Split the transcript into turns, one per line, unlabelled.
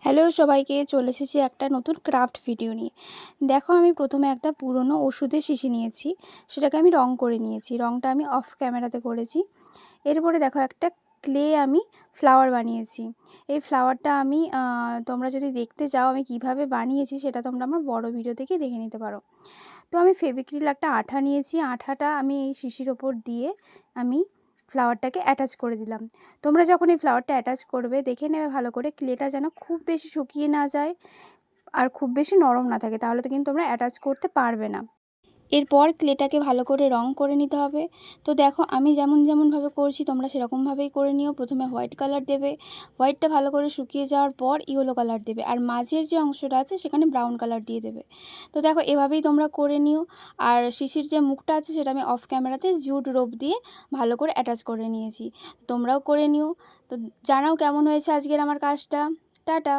Hello সবাইকে, চলে এসেছি একটা নতুন ক্রাফট ভিডিও নিয়ে। দেখো, আমি প্রথমে একটা পুরনো ওষুধের শিশি নিয়েছি, সেটাকে আমি রং করে নিয়েছি। রংটা আমি অফ ক্যামেরাতে করেছি। এরপরে দেখো, একটা ক্লে আমি ফ্লাওয়ার বানিয়েছি। এই ফ্লাওয়ারটা আমি তোমরা যদি দেখতে চাও আমি কিভাবে বানিয়েছি, সেটা তোমরা আমার বড় ভিডিও থেকে দেখে নিতে পারো। তো আমি ফেভিক্রিল একটা আঠা নিয়েছি, আঠাটা আমি এই শিশির ওপর দিয়ে আমি ফ্লাওয়ারটাকে অ্যাটাচ করে দিলাম। তোমরা যখন এই ফ্লাওয়ারটা অ্যাটাচ করবে, দেখে নেবে ভালো করে ক্লেটা যেন খুব বেশি শুকিয়ে না যায় আর খুব বেশি নরম না থাকে, তাহলে তো কিন্তু তোমরা অ্যাটাচ করতে পারবে না। এরপর ক্লেটাকে ভালো করে রং করে নিতে হবে। তো দেখো, আমি যেমনভাবে করছি তোমরা সেরকমভাবেই করে নিও। প্রথমে হোয়াইট কালার দেবে, হোয়াইটটা ভালো করে শুকিয়ে যাওয়ার পর ইয়েলো কালার দেবে, আর মাঝের যে অংশটা আছে সেখানে ব্রাউন কালার দিয়ে দেবে। তো দেখো, এভাবেই তোমরা করে নিও। আর শিশির যে মুখটা আছে সেটা আমি অফ ক্যামেরাতে জুট রোপ দিয়ে ভালো করে অ্যাটাচ করে নিয়েছি। তোমরাও করে নিও। তো জানাও কেমন হয়েছে আজকের আমার কাজটা। টাটা।